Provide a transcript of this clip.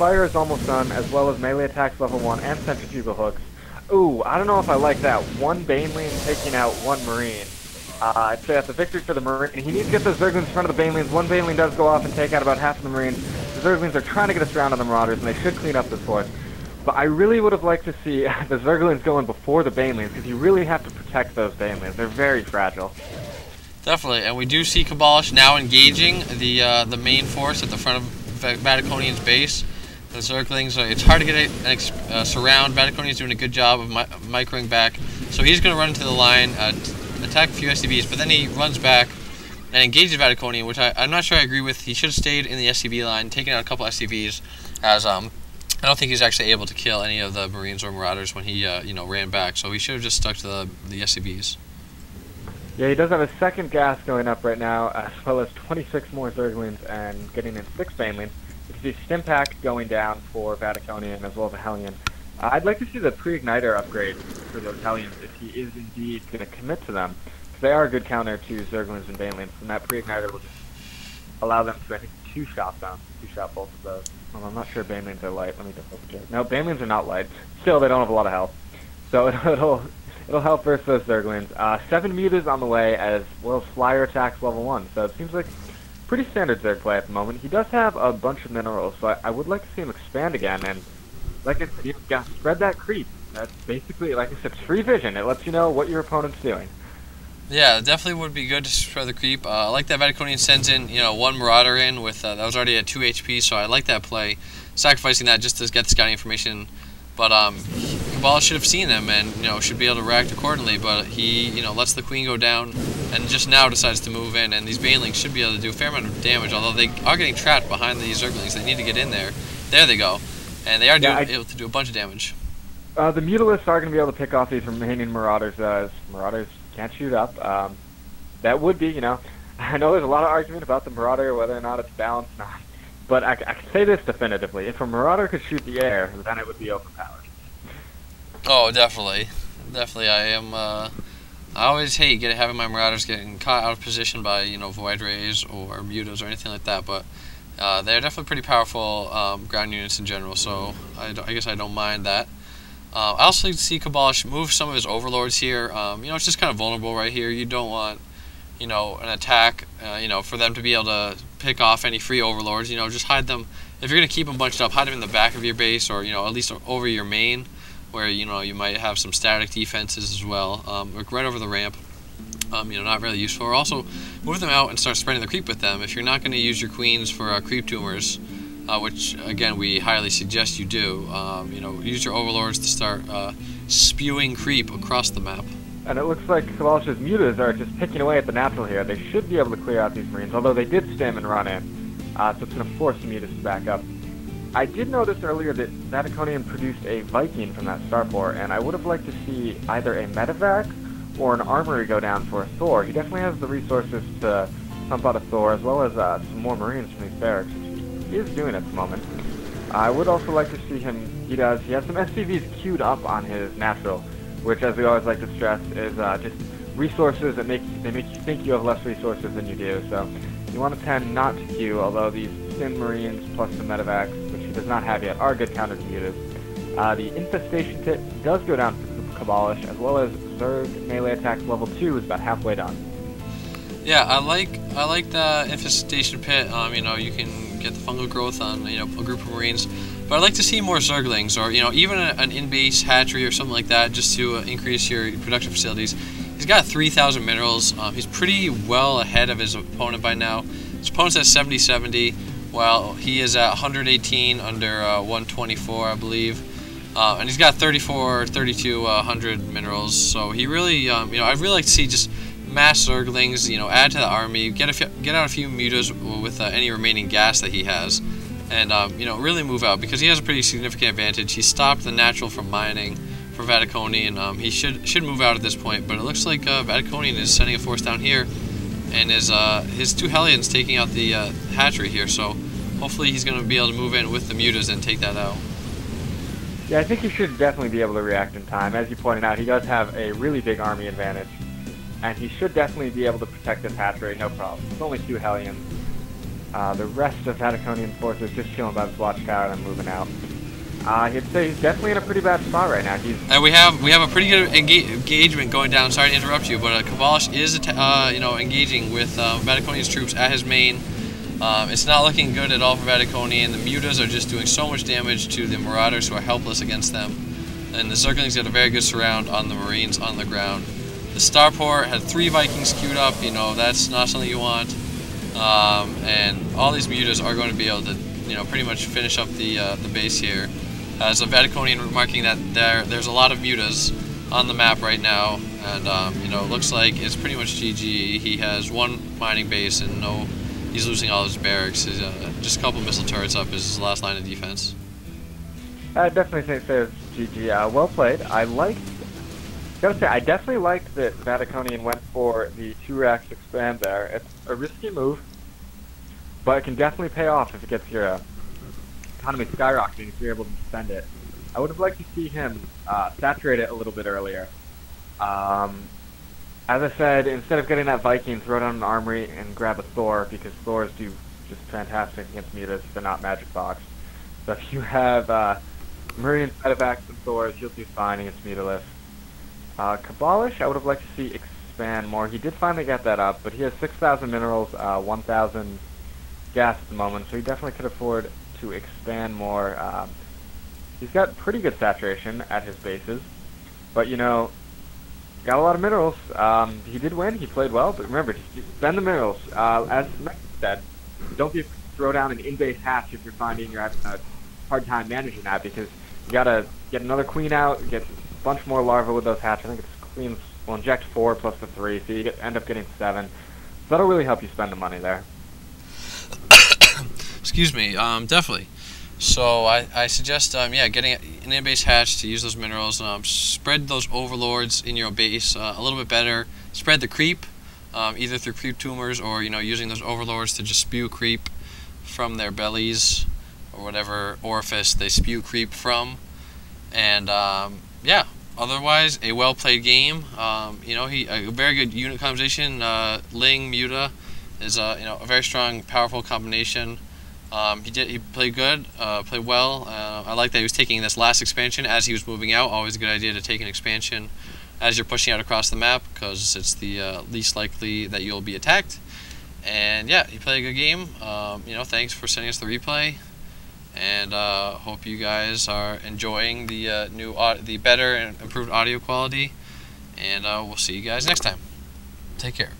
fire is almost done, as well as melee attacks level 1 and centrifugal hooks. Ooh, I don't know if I like that. One Baneling taking out one Marine. I'd say that's a victory for the Marine. He needs to get those Zerglings in front of the Banelings. One Baneling does go off and take out about half of the Marines. The Zerglings are trying to get us around on the Marauders, and they should clean up this force. But I really would have liked to see the Zerglings going before the Banelings, because you really have to protect those Banelings. They're very fragile. Definitely, and we do see Cabolish now engaging the main force at the front of Vaticonian's base. The Zerglings, it's hard to get a surround. Vaticonian's doing a good job of microing back. So he's going to run into the line, attack a few SCVs, but then he runs back and engages Vaticonian, which I'm not sure I agree with. He should have stayed in the SCV line, taken out a couple SCVs, as I don't think he was actually able to kill any of the Marines or Marauders when he ran back. So he should have just stuck to the SCVs. Yeah, he does have a second gas going up right now, as well as 26 more Zerglings and getting in 6 Banelings. You can see Stimpack going down for Vaticonian as well as a Hellion. I'd like to see the pre-igniter upgrade for those Hellions if he is indeed going to commit to them, because they are a good counter to Zerglings and Banelings, and that pre-igniter will just allow them to, I think, two-shot both of those. Well, I'm not sure Banelings are light. Let me double check. No, Banelings are not light. Still, they don't have a lot of health, so it'll help versus those Zerglings. 7 mutas on the way, as well as flyer attacks level 1, so it seems like pretty standard Zerg play at the moment. He does have a bunch of minerals, so I would like to see him expand again, and like I said, you've got to spread that creep. That's basically, like I said, free vision. It lets you know what your opponent's doing. Yeah, it definitely would be good to spread the creep. I like that Vaticonian sends in, one Marauder in with, that was already at 2 HP, so I like that play. Sacrificing that just to get the scouting information. But Cabolish should have seen him and, should be able to react accordingly, but he, lets the Queen go down and just now decides to move in, and these Banelings should be able to do a fair amount of damage, although they are getting trapped behind these Zerglings. They need to get in there. There they go. And they are able to do a bunch of damage. The Mutalisks are going to be able to pick off these remaining Marauders, as Marauders can't shoot up. That would be, I know there's a lot of argument about the Marauder, whether or not it's balanced or not. But I can say this definitively. If a Marauder could shoot the air, then it would be overpowered. Oh, definitely. Definitely. I always hate having my Marauders getting caught out of position by, Void Rays or Mutas or anything like that, but they're definitely pretty powerful ground units in general, so I guess I don't mind that. I also like to see Cabolish move some of his Overlords here. It's just kind of vulnerable right here. You don't want, an attack, for them to be able to pick off any free Overlords. Just hide them. If you're going to keep them bunched up, hide them in the back of your base, or, at least over your main, where, you might have some static defenses as well, right over the ramp. Not really useful. Or also, move them out and start spreading the creep with them. If you're not going to use your queens for creep tumors, which, again, we highly suggest you do, use your Overlords to start spewing creep across the map. And it looks like Cabolish's mutas are just picking away at the natural here. They should be able to clear out these Marines, although they did stim and run in. So it's going to force the mutas to back up. I did notice earlier that Vaticonian produced a Viking from that starport, and I would have liked to see either a medevac or an armory go down for a Thor. He definitely has the resources to pump out a Thor, as well as some more Marines from these barracks, which he is doing at the moment. I would also like to see him, he has some SCVs queued up on his natural, which, as we always like to stress, is just resources that make you think you have less resources than you do. So you want to tend not to queue, although these Sin Marines plus the medevacs, which he does not have yet, are good counter to mutas. The Infestation Pit does go down for Cabolish, as well as Zerg melee attacks level 2 is about halfway done. Yeah, I like the Infestation Pit. You can get the fungal growth on a group of Marines, but I'd like to see more Zerglings, or even an in-base hatchery or something like that, just to increase your production facilities. He's got 3,000 minerals. He's pretty well ahead of his opponent by now. His opponent's at 70-70, while he is at 118 under 124, I believe. And he's got 3,200 minerals. So he really, I'd really like to see just mass Zerglings, add to the army, get out a few mutas with any remaining gas that he has, and really move out, because he has a pretty significant advantage. He stopped the natural from mining for Vaticonian. He should move out at this point, but it looks like Vaticonian is sending a force down here, and his 2 Hellions taking out the hatchery here. So hopefully he's going to be able to move in with the mutas and take that out. Yeah, I think he should definitely be able to react in time. As you pointed out, he does have a really big army advantage, and he should definitely be able to protect this hatchery, no problem. It's only 2 Hellions. The rest of Vaticonian forces just chilling by this watchtower and moving out. He'd say he's definitely in a pretty bad spot right now. And we have a pretty good engagement going down. Sorry to interrupt you, but Cabolish is engaging with Vaticonian's troops at his main. It's not looking good at all for Vaticonian. The mutas are just doing so much damage to the marauders who are helpless against them. And the Zerglings got a very good surround on the Marines on the ground. The Starport had 3 Vikings queued up. You know, that's not something you want. And all these mutas are going to be able to, pretty much finish up the base here. So Vaticonian marking that there's a lot of mutas on the map right now, and it looks like it's pretty much GG. He has 1 mining base and he's losing all his barracks. Just a couple missile turrets up is his last line of defense. I definitely think it's GG. Well played. Gotta say, I definitely liked that Vaticonian went for the 2-racks expand there. It's a risky move, but it can definitely pay off if it gets your economy skyrocketing if you're able to defend it. I would have liked to see him saturate it a little bit earlier. As I said, instead of getting that Viking, throw down an armory and grab a Thor, because Thors do just fantastic against mutas. They're not magic box. So if you have Marine Medevacs and Thors, you'll do fine against mutalist. Cabolish, I would have liked to see expand more. He did finally get that up, but he has 6,000 minerals, 1,000 gas at the moment, so he definitely could afford to expand more. He's got pretty good saturation at his bases, but got a lot of minerals. He did win, he played well, but remember, just spend the minerals. As Max said, don't be throw down an in-base hatch if you're finding you're having a hard time managing that, because you gotta get another queen out, get a bunch more larvae with those hatches. I think it's queens will inject 4 plus the 3, so you end up getting 7. So that'll really help you spend the money there. Excuse me, definitely. So I suggest, getting an in-base hatch to use those minerals. Spread those overlords in your base a little bit better. Spread the creep, either through creep tumors or using those overlords to just spew creep from their bellies or whatever orifice they spew creep from. And otherwise a well-played game. A very good unit composition. Ling Muta is a very strong, powerful combination. He played good, played well. I like that he was taking this last expansion as he was moving out. Always a good idea to take an expansion as you're pushing out across the map, because it's the least likely that you'll be attacked. And yeah, he played a good game. Thanks for sending us the replay, and hope you guys are enjoying the better and improved audio quality. And we'll see you guys next time. Take care.